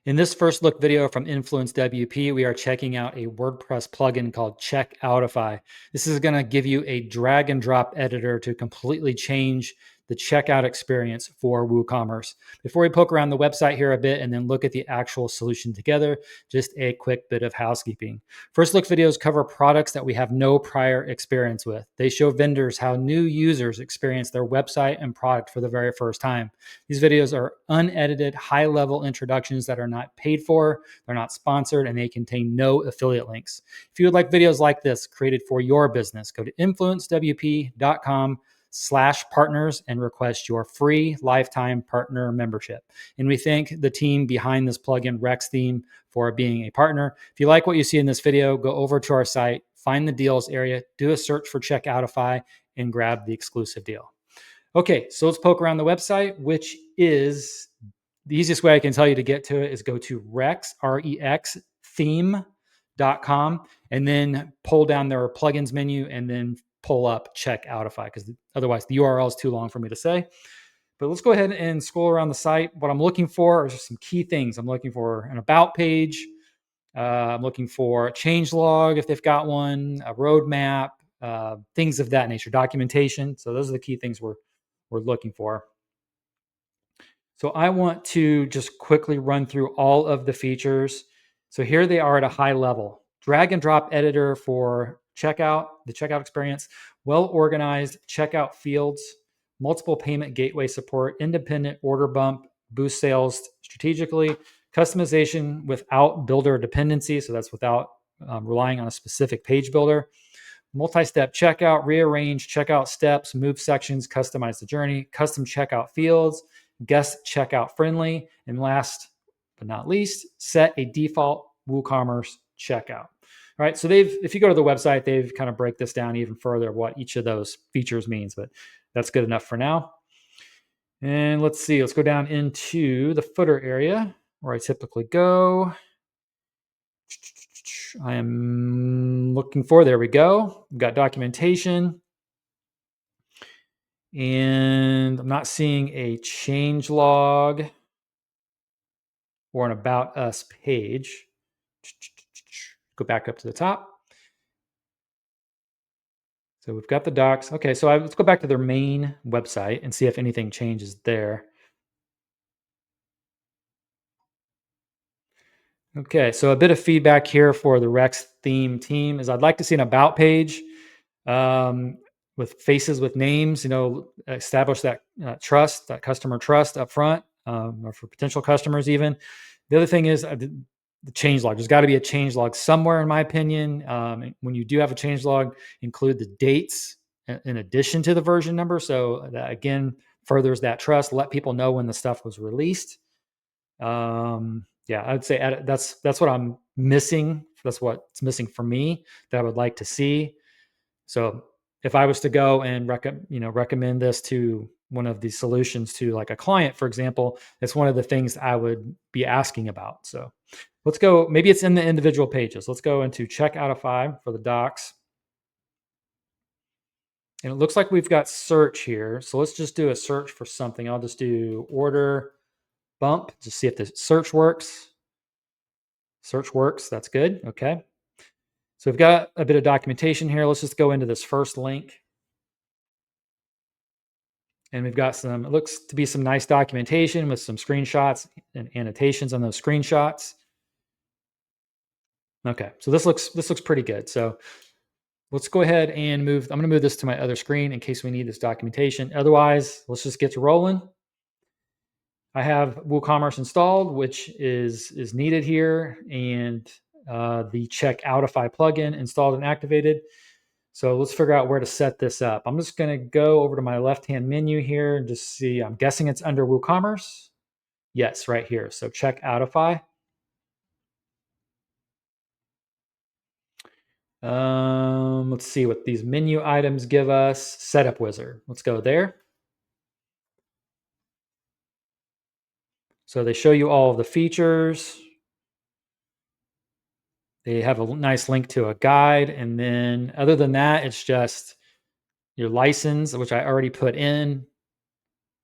In this first look video from InfluenceWP, we are checking out a WordPress plugin called Checkoutify. This is going to give you a drag and drop editor to completely change the checkout experience for WooCommerce. Before we poke around the website here a bit and then look at the actual solution together, just a quick bit of housekeeping. First look videos cover products that we have no prior experience with. They show vendors how new users experience their website and product for the very first time. These videos are unedited, high-level introductions that are not paid for, they're not sponsored, and they contain no affiliate links. If you would like videos like this created for your business, go to influencewp.com/partners and request your free lifetime partner membership. And we thank the team behind this plugin, RexTheme, for being a partner. If you like what you see in this video, go over to our site, find the deals area, do a search for Checkoutify, and grab the exclusive deal. Okay, so let's poke around the website, which is the easiest way I can tell you to get to it is go to RexTheme.com and then pull down their plugins menu and then pull up Checkoutify because otherwise the URL is too long for me to say. But let's go ahead and scroll around the site. What I'm looking for are just some key things. I'm looking for an about page. I'm looking for a change log if they've got one, a roadmap, things of that nature, documentation. So those are the key things we're looking for. So I want to just quickly run through all of the features. So here they are at a high level. Drag and drop editor for checkout, the checkout experience, well-organized checkout fields, multiple payment gateway support, independent order bump, boost sales strategically, customization without builder dependency. So that's without relying on a specific page builder. Multi-step checkout, rearrange checkout steps, move sections, customize the journey, custom checkout fields, guest checkout friendly, and last but not least, set a default WooCommerce checkout. All right, so if you go to the website, they've kind of break this down even further what each of those features means, but that's good enough for now. And let's see, let's go down into the footer area where I typically go. I am looking for, there we go. We've got documentation. And I'm not seeing a change log or an about us page. Go back up to the top. So we've got the docs. Okay, so let's go back to their main website and see if anything changes there. Okay, so a bit of feedback here for the RexTheme team is I'd like to see an about page with faces with names, establish that trust, that customer trust up front, or for potential customers even. The other thing is the change log. There's got to be a change log somewhere, in my opinion. When you do have a change log, include the dates in addition to the version number. So that, again, furthers that trust. Let people know when the stuff was released. Yeah, I'd say that's what I'm missing. That's what's missing for me that I would like to see. So if I was to go and recommend this to one of these solutions to like a client, for example, it's one of the things I would be asking about. So let's go. Maybe it's in the individual pages. Let's go into Checkoutify for the docs. And it looks like we've got search here. So let's just do a search for something. I'll just do order bump to see if the search works. Search works. That's good. Okay. So we've got a bit of documentation here. Let's just go into this first link. And we've got it looks to be some nice documentation with some screenshots and annotations on those screenshots. Okay, so this looks pretty good. So let's go ahead and move. I'm going to move this to my other screen in case we need this documentation. Otherwise, let's just get to rolling. I have WooCommerce installed, which is needed here, and the Checkoutify plugin installed and activated. So let's figure out where to set this up. I'm just going to go over to my left-hand menu here and just see. I'm guessing it's under WooCommerce. Yes, right here. So Checkoutify. Let's see what these menu items give us. Setup wizard. Let's go there. So they show you all of the features. They have a nice link to a guide. And then other than that, it's just your license, which I already put in.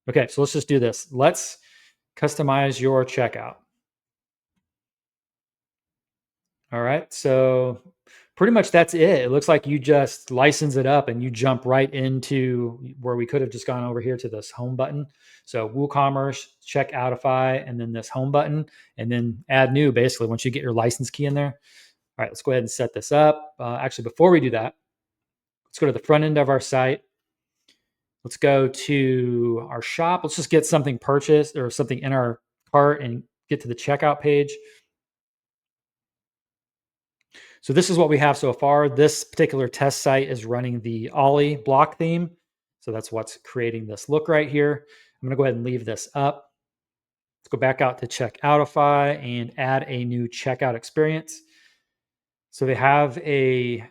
Okay, so let's just do this. Let's customize your checkout. All right. So pretty much that's it. It looks like you just license it up and you jump right into where we could have just gone over here to this home button. So WooCommerce, Checkoutify, and then this home button, and then add new basically once you get your license key in there. All right, let's go ahead and set this up. Actually, before we do that, let's go to the front end of our site. Let's go to our shop. Let's just get something purchased or something in our cart and get to the checkout page. So this is what we have so far. This particular test site is running the Ollie block theme. So that's what's creating this look right here. I'm going to go ahead and leave this up. Let's go back out to Checkoutify and add a new checkout experience. So they have an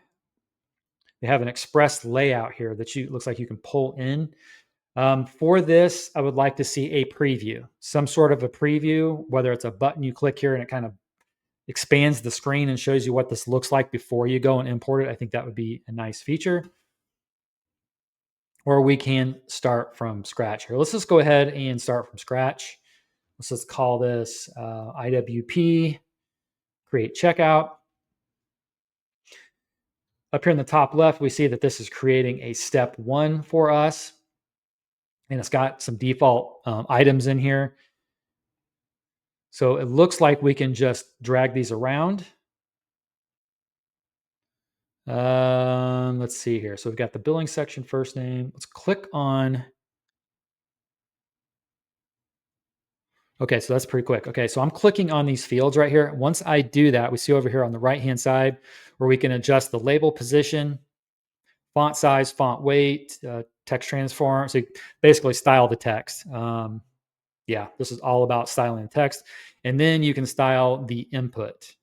express layout here that looks like you can pull in. For this, I would like to see a preview, some sort of a preview, whether it's a button you click here and it kind of expands the screen and shows you what this looks like before you go and import it. I think that would be a nice feature. Or we can start from scratch here. Let's just go ahead and start from scratch. Let's just call this IWP, create checkout. Up here in the top left, we see that this is creating a step 1 for us. And it's got some default items in here. So it looks like we can just drag these around. Let's see here. So we've got the billing section, first name. Let's click on. Okay, so that's pretty quick. Okay, so I'm clicking on these fields right here. Once I do that, we see over here on the right-hand side where we can adjust the label position, font size, font weight, text transform. So you basically style the text. Yeah, this is all about styling the text. And then you can style the input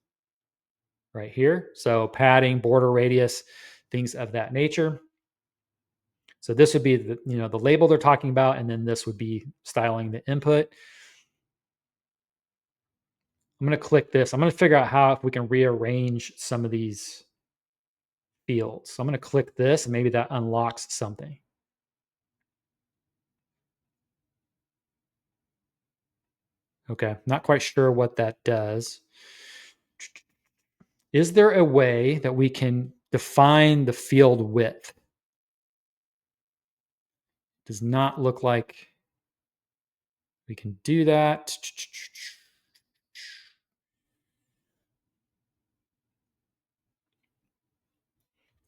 right here. So padding, border radius, things of that nature. So this would be the label they're talking about, and then this would be styling the input. I'm going to click this. I'm going to figure out if we can rearrange some of these fields. So I'm going to click this, and maybe that unlocks something. Okay, not quite sure what that does. Is there a way that we can define the field width? Does not look like we can do that.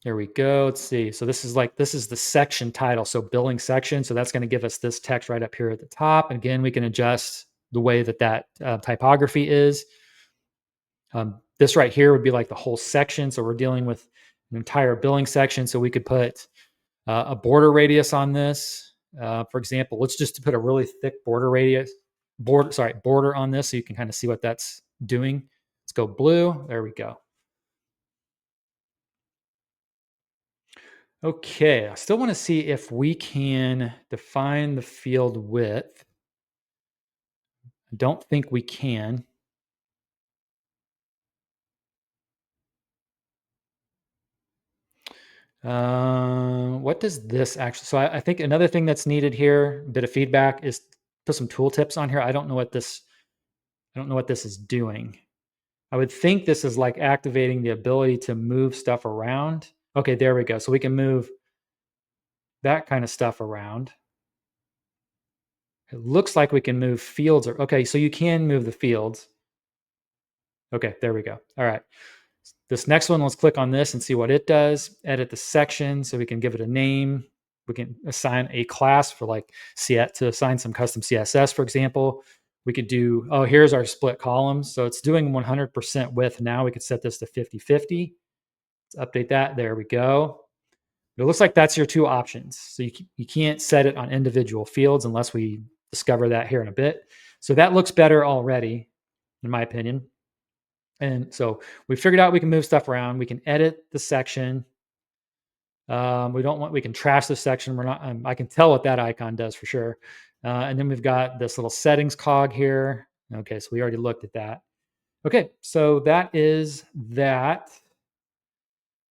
There we go. Let's see. So this is the section title. So billing section. So that's going to give us this text right up here at the top. And again, we can adjust the way that typography is. This right here would be like the whole section. So we're dealing with an entire billing section. So we could put a border radius on this. For example, let's just put a really thick border on this so you can kind of see what that's doing. Let's go blue. There we go. Okay, I still want to see if we can define the field width. I don't think we can. What does this actually? So I think another thing that's needed here, bit of feedback, is put some tooltips on here. I don't know what this is doing. I would think this is like activating the ability to move stuff around. Okay, there we go. So we can move that kind of stuff around. It looks like we can move fields. Okay, so you can move the fields. Okay, there we go. All right. This next one, let's click on this and see what it does. Edit the section so we can give it a name. We can assign a class for to assign some custom CSS, for example. We could do, here's our split columns. So it's doing 100% width now. We could set this to 50-50. Let's update that. There we go. It looks like that's your two options. So you can't set it on individual fields unless we discover that here in a bit. So that looks better already, in my opinion. And so we figured out we can move stuff around. We can edit the section. We can trash the section. I can tell what that icon does for sure. And then we've got this little settings cog here. Okay, so we already looked at that. Okay, so that is that.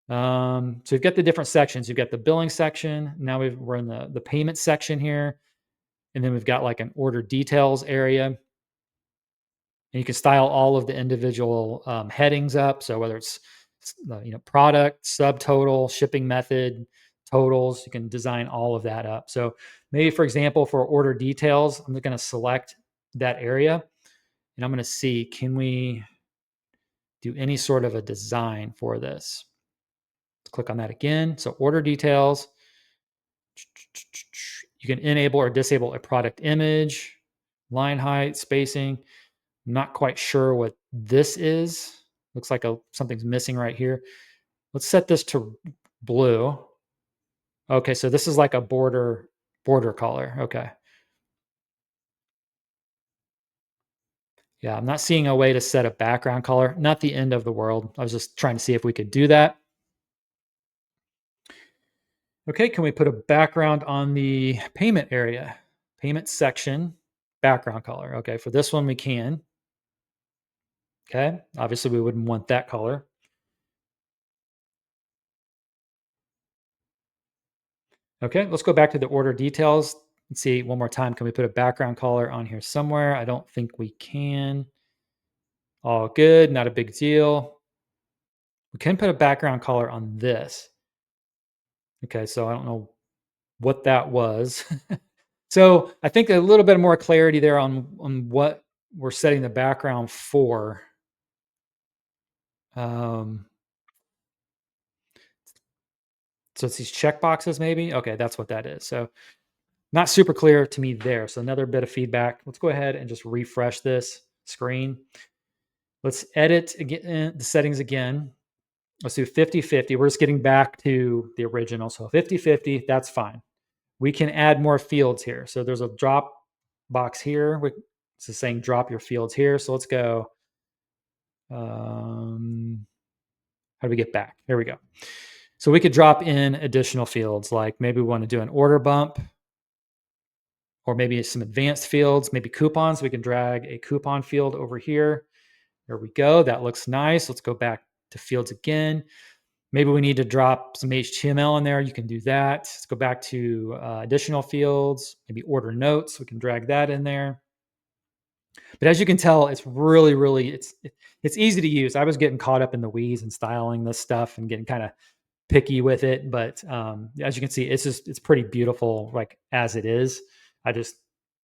So you've got the different sections. You've got the billing section. Now we're in the payment section here. And then we've got like an order details area. And you can style all of the individual headings up. So whether it's product, subtotal, shipping method, totals, you can design all of that up. So maybe, for example, for order details, I'm going to select that area and I'm going to see, can we do any sort of a design for this? Let's click on that again. So order details, you can enable or disable a product image, line height, spacing. I'm not quite sure what this is. Looks like something's missing right here. Let's set this to blue. Okay, so this is like a border color. Okay. Yeah, I'm not seeing a way to set a background color. Not the end of the world. I was just trying to see if we could do that. Okay, can we put a background on the payment area? Payment section, background color. Okay, for this one we can. Okay, obviously we wouldn't want that color. Okay, let's go back to the order details. Let's see one more time. Can we put a background color on here somewhere? I don't think we can. All good, not a big deal. We can put a background color on this. Okay, so I don't know what that was. So I think a little bit more clarity there on what we're setting the background for. So it's these check boxes maybe. Okay, that's what that is. So not super clear to me there. So another bit of feedback. Let's go ahead and just refresh this screen. Let's edit again the settings again. Let's do 50-50. We're just getting back to the original. So 50-50, that's fine. We can add more fields here. So there's a drop box here. It's saying drop your fields here. So let's go. How do we get back? Here we go. So we could drop in additional fields, like maybe we want to do an order bump, or maybe some advanced fields, maybe coupons. We can drag a coupon field over here. There we go. That looks nice. Let's go back to fields again. Maybe we need to drop some HTML in there. You can do that. Let's go back to additional fields, maybe order notes. We can drag that in there. But as you can tell, it's really, it's easy to use. I was getting caught up in the weeds and styling this stuff and getting kind of picky with it. But as you can see, it's pretty beautiful, like as it is. I just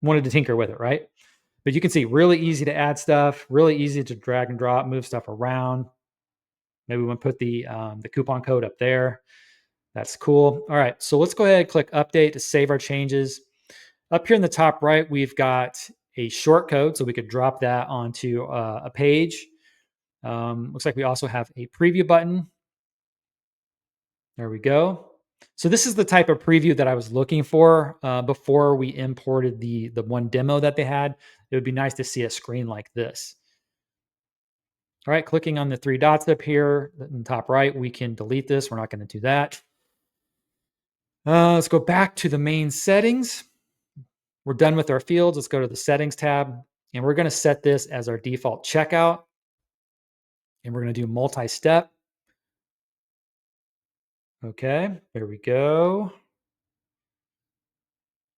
wanted to tinker with it, right? But you can see really easy to add stuff, really easy to drag and drop, move stuff around. Maybe we want to put the coupon code up there. That's cool. All right, so let's go ahead and click update to save our changes. Up here in the top right, we've got a short code, so we could drop that onto a page. Looks like we also have a preview button. There we go. So this is the type of preview that I was looking for before we imported the one demo that they had. It would be nice to see a screen like this. All right, clicking on the three dots up here in the top right, we can delete this. We're not going to do that. Let's go back to the main settings. We're done with our fields. Let's go to the settings tab, and we're going to set this as our default checkout. And we're going to do multi-step. Okay, there we go.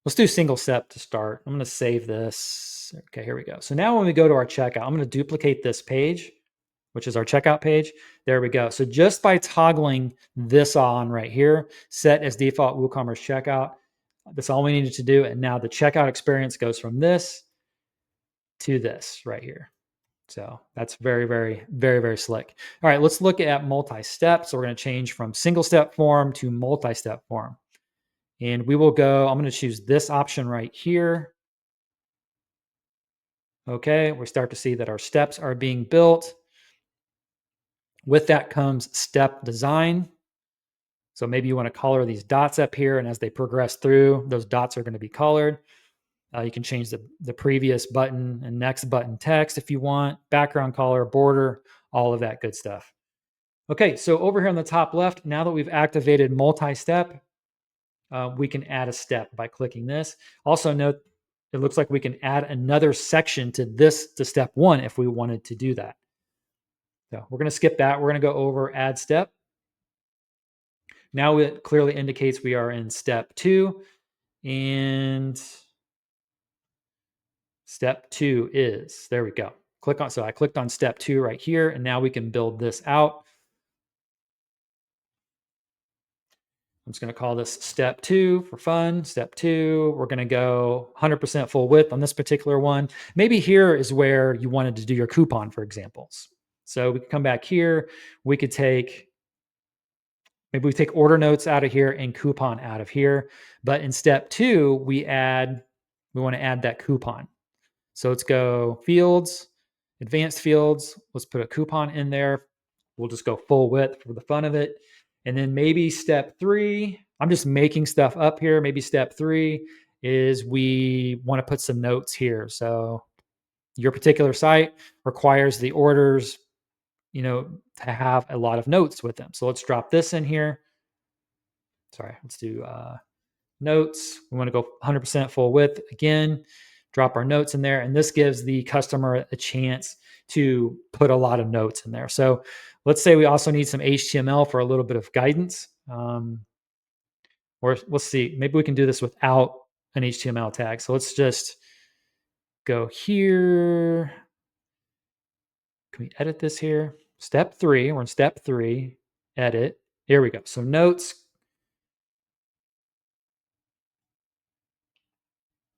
Let's do single step to start. I'm going to save this. Okay, here we go. So now when we go to our checkout, I'm going to duplicate this page, which is our checkout page. There we go. So just by toggling this on right here, set as default WooCommerce checkout, that's all we needed to do. And now the checkout experience goes from this to this right here. So that's very slick. All right, let's look at multi-step. So we're going to change from single step form to multi-step form. And we will go, I'm going to choose this option right here. Okay, we start to see that our steps are being built. With that comes step design. So maybe you want to color these dots up here, and as they progress through, those dots are going to be colored. You can change the previous button and next button text if you want, background color, border, all of that good stuff. Okay, so over here on the top left, now that we've activated multi-step, we can add a step by clicking this. Also note, it looks like we can add another section to step one if we wanted to do that. So we're going to skip that. We're going to go over add step. Now it clearly indicates we are in step 2, and step 2 is, there we go. so I clicked on step 2 right here, and now we can build this out. I'm just going to call this step 2 for fun. Step 2, we're going to go 100% full width on this particular one. Maybe here is where you wanted to do your coupon, for examples. So we can come back here. We could maybe we take order notes out of here and coupon out of here. But in step 2, we want to add that coupon. So let's go fields, advanced fields. Let's put a coupon in there. We'll just go full width for the fun of it. And then maybe step 3, I'm just making stuff up here. Maybe step 3 is we want to put some notes here. So your particular site requires the orders, to have a lot of notes with them. So let's drop this in here. Sorry, let's do notes. We want to go 100% full width again, drop our notes in there. And this gives the customer a chance to put a lot of notes in there. So let's say we also need some HTML for a little bit of guidance. Or let's see, maybe we can do this without an HTML tag. So let's just go here. Can we edit this here? Step 3, we're in step 3, edit. Here we go. So notes.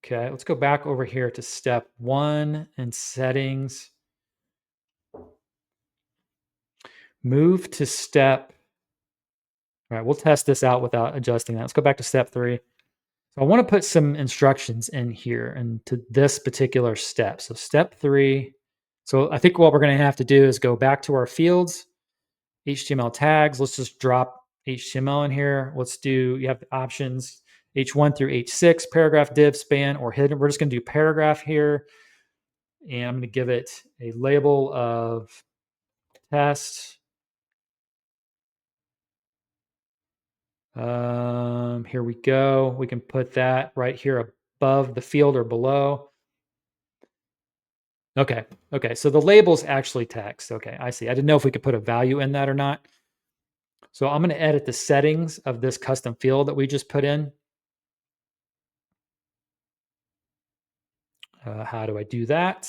Okay, let's go back over here to step 1 and settings. Move to step. All right, we'll test this out without adjusting that. Let's go back to step 3. So I want to put some instructions in here and to this particular step. So step 3. So I think what we're going to have to do is go back to our fields, HTML tags. Let's just drop HTML in here. You have the options H1 through H6, paragraph, div, span, or hidden. We're just going to do paragraph here. And I'm going to give it a label of test. Here we go. We can put that right here above the field or below. Okay. So the label's actually text. Okay, I see. I didn't know if we could put a value in that or not. So I'm going to edit the settings of this custom field that we just put in. How do I do that?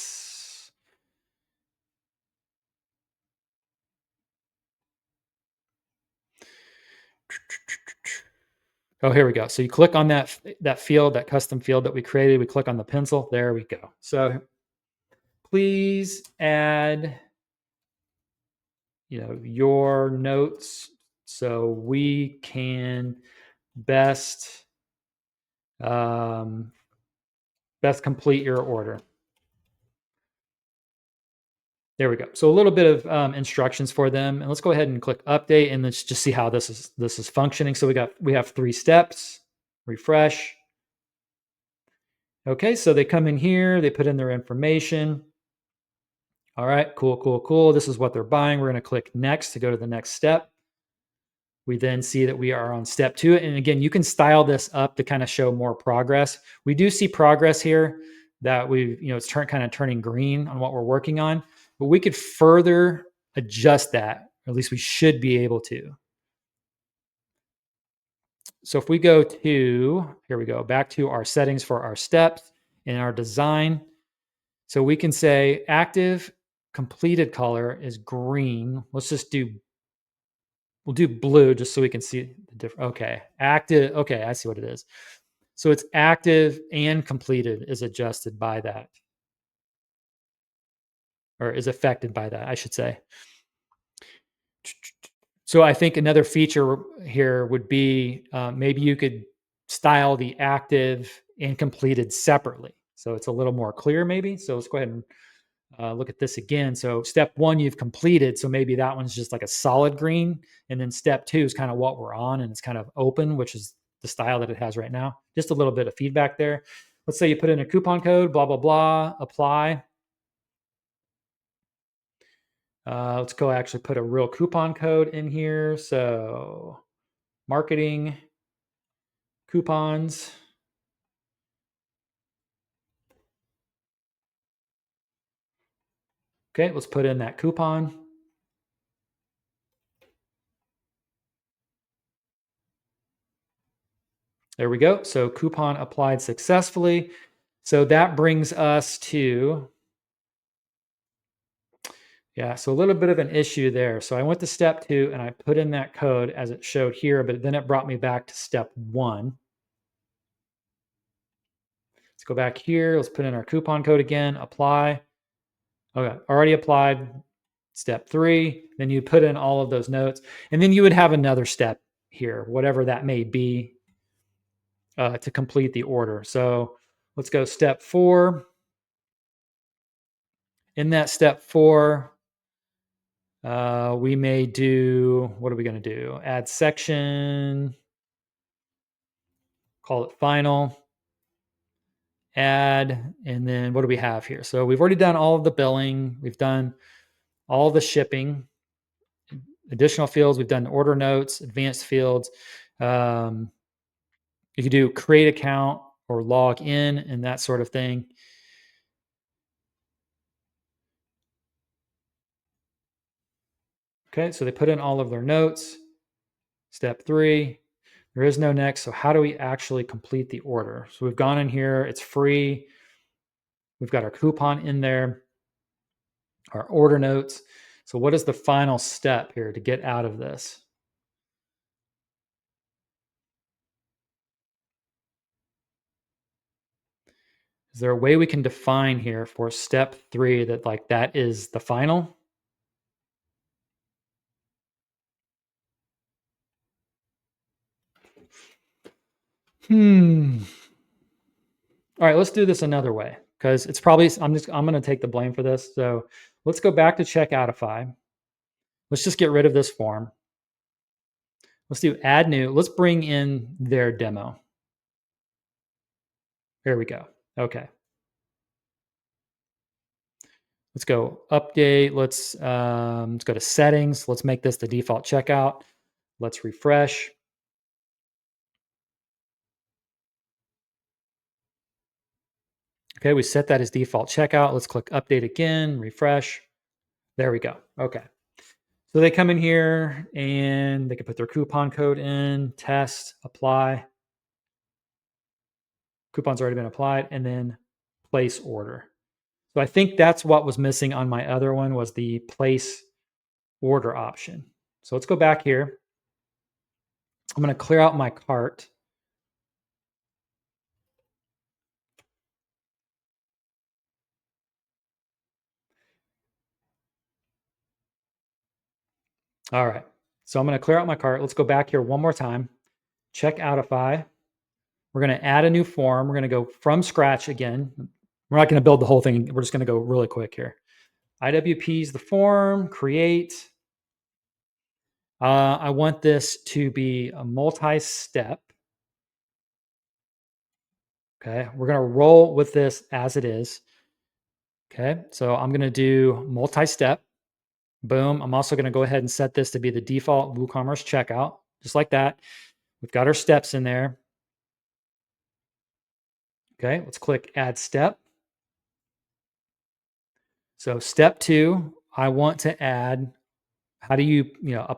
Oh, here we go. So you click on that field, that custom field that we created. We click on the pencil. There we go. So please add, your notes so we can best complete your order. There we go. So a little bit of instructions for them, and let's go ahead and click update, and let's just see how this is functioning. So we have 3 steps. Refresh. Okay, so they come in here, they put in their information. All right, cool. This is what they're buying. We're going to click next to go to the next step. We then see that we are on step 2. And again, you can style this up to kind of show more progress. We do see progress here that it's kind of turning green on what we're working on, but we could further adjust that, or at least we should be able to. So if we go here we go, back to our settings for our steps in our design. So we can say active completed color is green. We'll do blue just so we can see the difference. Okay, active. Okay, I see what it is. So it's active and completed is adjusted by that, or is affected by that, I should say. So I think another feature here would be maybe you could style the active and completed separately. So it's a little more clear maybe. So let's go ahead and look at this again. So step 1, you've completed. So maybe that one's just like a solid green. And then step 2 is kind of what we're on, and it's kind of open, which is the style that it has right now. Just a little bit of feedback there. Let's say you put in a coupon code, blah, blah, blah, apply. Let's go actually put a real coupon code in here. So marketing coupons. Okay, let's put in that coupon. There we go. So coupon applied successfully. So that brings us to Yeah, so a little bit of an issue there. So I went to step 2 and I put in that code as it showed here, but then it brought me back to step 1. Let's go back here. Let's put in our coupon code again, apply. Okay, already applied. Step 3, then you put in all of those notes, and then you would have another step here, whatever that may be, to complete the order. So let's go step 4. In that step 4, we may do, what are we going to do? Add section, call it final, add, and then what do we have here? So we've already done all of the billing. We've done all the shipping, additional fields. We've done order notes, advanced fields. You could do create account or log in and that sort of thing. Okay, so they put in all of their notes. Step 3, there is no next. So how do we actually complete the order? So we've gone in here, it's free. We've got our coupon in there, our order notes. So what is the final step here to get out of this? Is there a way we can define here for step 3 that like that is the final? All right, let's do this another way because it's probably, I'm going to take the blame for this. So let's go back to Checkoutify. Let's just get rid of this form. Let's do add new. Let's bring in their demo. Here we go. Okay. Let's go update. Let's go to settings. Let's make this the default checkout. Let's refresh. Okay, we set that as default checkout. Let's click update again, refresh. There we go. Okay. So they come in here and they can put their coupon code in, test, apply. Coupon's already been applied, and then place order. So I think that's what was missing on my other one was the place order option. So let's go back here. I'm going to clear out my cart. All right. So I'm going to clear out my cart. Let's go back here one more time. Checkoutify. We're going to add a new form. We're going to go from scratch again. We're not going to build the whole thing. We're just going to go really quick here. IWP is the form, create. I want this to be a multi-step. Okay, we're going to roll with this as it is. Okay, so I'm going to do multi-step. Boom. I'm also going to go ahead and set this to be the default WooCommerce checkout, just like that. We've got our steps in there. Okay, let's click add step. So step 2, I want to add, how do you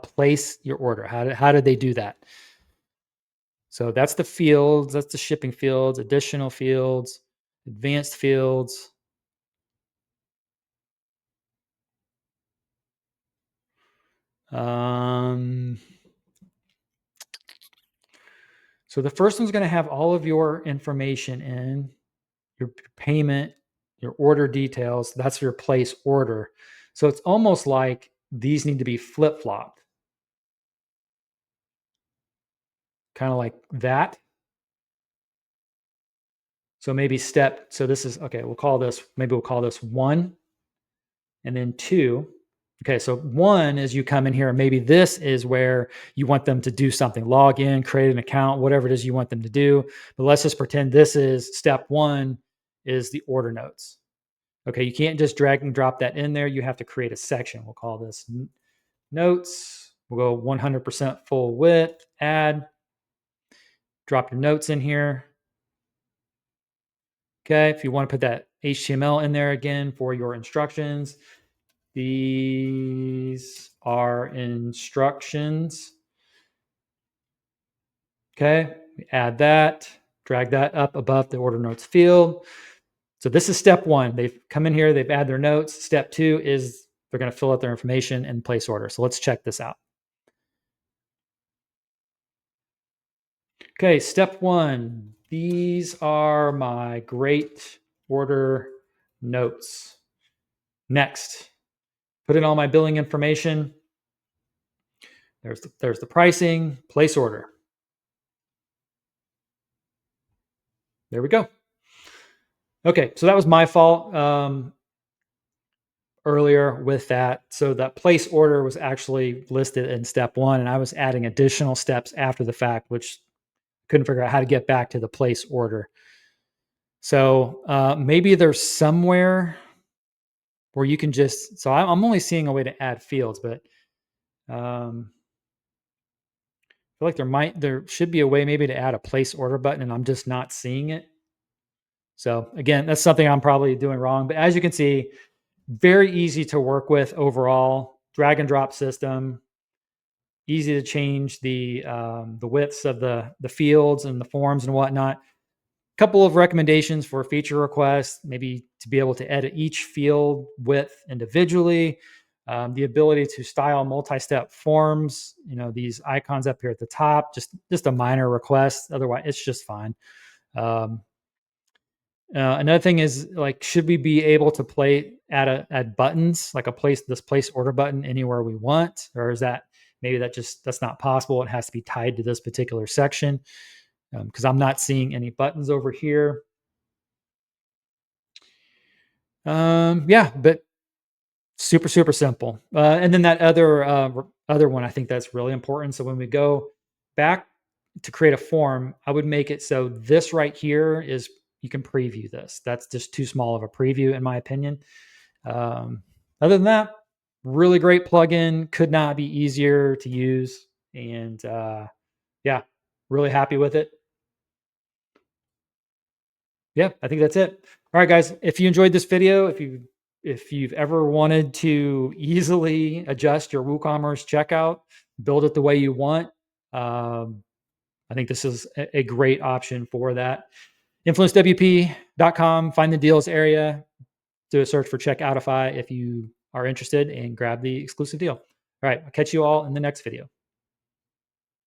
place your order? How did they do that? So that's the fields, that's the shipping fields, additional fields, advanced fields. So the first one's going to have all of your information in, your payment, your order details. That's your place order. So it's almost like these need to be flip-flopped. Kind of like that. So maybe so this is, okay, we'll call this 1 and then 2. Okay, so 1 is you come in here and maybe this is where you want them to do something, log in, create an account, whatever it is you want them to do. But let's just pretend this is step 1 is the order notes. Okay, you can't just drag and drop that in there. You have to create a section. We'll call this notes. We'll go 100% full width, add, drop your notes in here. Okay, if you want to put that HTML in there again for your instructions, these are instructions. Okay, we add that, drag that up above the order notes field. So this is step 1. They've come in here, they've added their notes. Step 2 is They're going to fill out their information and place order. So let's check this out. Okay, step 1. These are my great order notes. Next, put in all my billing information. There's the pricing, place order. There we go. Okay, so that was my fault earlier with that. So that place order was actually listed in step 1, and I was adding additional steps after the fact, which couldn't figure out how to get back to the place order. So maybe there's somewhere where you can just, so I'm only seeing a way to add fields, but I feel like there should be a way maybe to add a place order button, and I'm just not seeing it. So again, that's something I'm probably doing wrong. But as you can see, very easy to work with overall. Drag and drop system, easy to change the widths of the fields and the forms and whatnot. Couple of recommendations for feature requests, maybe to be able to edit each field width individually. The ability to style multi-step forms, these icons up here at the top, just a minor request. Otherwise, it's just fine. Another thing is, like, should we be able to add buttons, like this place order button anywhere we want, or is that maybe that's not possible? It has to be tied to this particular section, because I'm not seeing any buttons over here. Yeah, but super simple. And then that other one, I think that's really important. So when we go back to create a form, I would make it so this right here is, you can preview this. That's just too small of a preview, in my opinion. Other than that, really great plugin. Could not be easier to use. And yeah, really happy with it. Yeah, I think that's it. All right, guys, if you enjoyed this video, if you've ever wanted to easily adjust your WooCommerce checkout, build it the way you want, I think this is a great option for that. InfluenceWP.com, find the deals area, do a search for Checkoutify if you are interested, and grab the exclusive deal. All right, I'll catch you all in the next video.